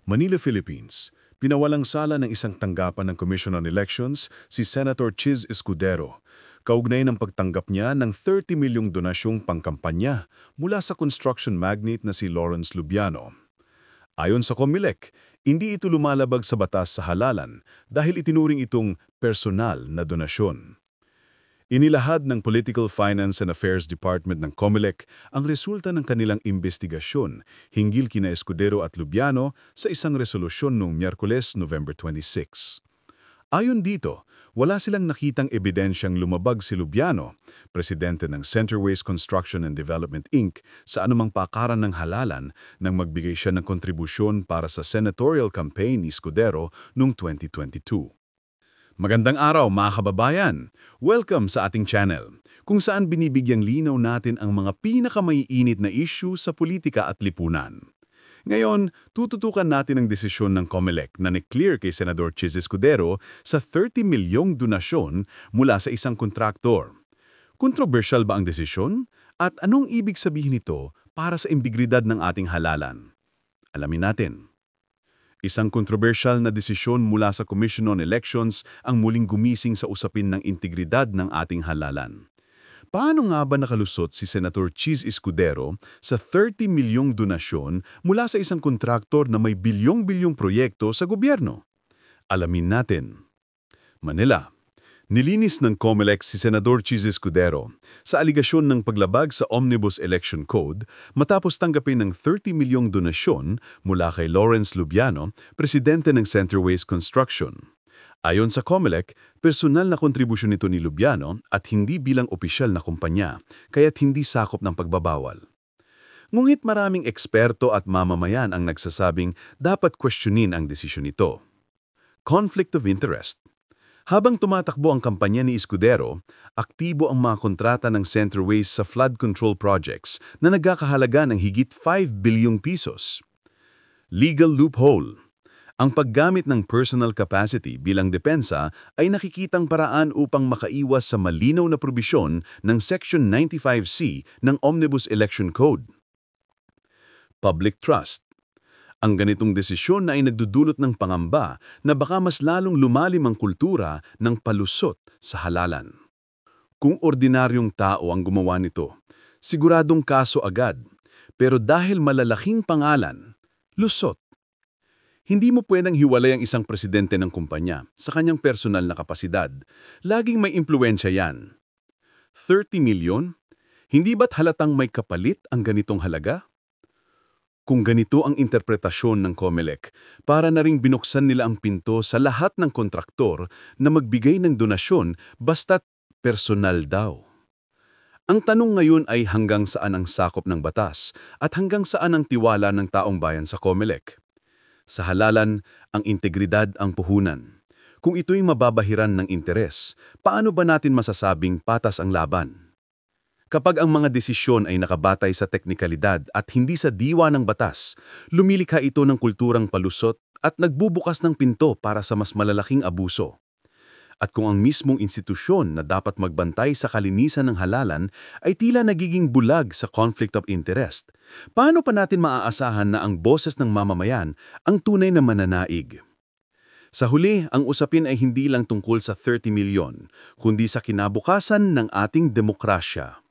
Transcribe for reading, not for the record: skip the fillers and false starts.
Manila, Philippines. Pinawalang sala ng isang tanggapan ng Commission on Elections si Senator Chiz Escudero. Kaugnay ng pagtanggap niya ng 30 milyong donasyong pangkampanya mula sa construction magnate na si Lawrence Lubiano. Ayon sa COMELEC, hindi ito lumalabag sa batas sa halalan dahil itinuring itong personal na donasyon. Inilahad ng Political Finance and Affairs Department ng COMELEC ang resulta ng kanilang investigasyon hinggil kina Escudero at Lubiano sa isang resolusyon noong Miyerkules, November 26. Ayon dito, wala silang nakitang ebidensyang lumabag si Lubiano, presidente ng Centerways Construction and Development Inc., sa anumang pakaran ng halalan nang magbigay siya ng kontribusyon para sa senatorial campaign ni Escudero noong 2022. Magandang araw mga kababayan! Welcome sa ating channel, kung saan binibigyang linaw natin ang mga pinakamaiinit na issue sa politika at lipunan. Ngayon, tututukan natin ang desisyon ng COMELEC na ni-clear kay Senador Chiz Escudero sa 30 milyong donasyon mula sa isang kontraktor. Kontrobersyal ba ang desisyon? At anong ibig sabihin nito para sa integridad ng ating halalan? Alamin natin. Isang kontrobersyal na desisyon mula sa Commission on Elections ang muling gumising sa usapin ng integridad ng ating halalan. Paano nga ba nakalusot si Senator Chiz Escudero sa 30 milyong donasyon mula sa isang kontraktor na may bilyong-bilyong proyekto sa gobyerno? Alamin natin. Manila. Nilinis ng COMELEC si Senador Chiz Escudero sa aligasyon ng paglabag sa Omnibus Election Code matapos tanggapin ng 30 milyong donasyon mula kay Lawrence Lubiano, presidente ng Centerways Construction. Ayon sa COMELEC, personal na kontribusyon nito ni Lubiano at hindi bilang opisyal na kumpanya, kaya't hindi sakop ng pagbabawal. Ngunit maraming eksperto at mamamayan ang nagsasabing dapat questionin ang desisyon nito. Conflict of interest. Habang tumatakbo ang kampanya ni Escudero, aktibo ang mga kontrata ng Centerways sa flood control projects na nagkakahalaga ng higit 5 bilyong pisos. Legal loophole. Ang paggamit ng personal capacity bilang depensa ay nakikitang paraan upang makaiwas sa malinaw na probisyon ng Section 95C ng Omnibus Election Code. Public trust. Ang ganitong desisyon na ay nagdudulot ng pangamba na baka mas lalong lumalim ang kultura ng palusot sa halalan. Kung ordinaryong tao ang gumawa nito, siguradong kaso agad, pero dahil malalaking pangalan, lusot. Hindi mo pwedeng hiwalay ang isang presidente ng kumpanya sa kanyang personal na kapasidad. Laging may impluwensya yan. 30 milyon? Hindi ba't halatang may kapalit ang ganitong halaga? Kung ganito ang interpretasyon ng COMELEC, para na ring binuksan nila ang pinto sa lahat ng kontraktor na magbigay ng donasyon basta't personal daw. Ang tanong ngayon ay hanggang saan ang sakop ng batas at hanggang saan ang tiwala ng taong bayan sa COMELEC. Sa halalan, ang integridad ang puhunan. Kung ito'y mababahiran ng interes, paano ba natin masasabing patas ang laban? Kapag ang mga desisyon ay nakabatay sa teknikalidad at hindi sa diwa ng batas, lumilikha ito ng kulturang palusot at nagbubukas ng pinto para sa mas malalaking abuso. At kung ang mismong institusyon na dapat magbantay sa kalinisan ng halalan ay tila nagiging bulag sa conflict of interest, paano pa natin maaasahan na ang boses ng mamamayan ang tunay na mananaig? Sa huli, ang usapin ay hindi lang tungkol sa 30 milyon, kundi sa kinabukasan ng ating demokrasya.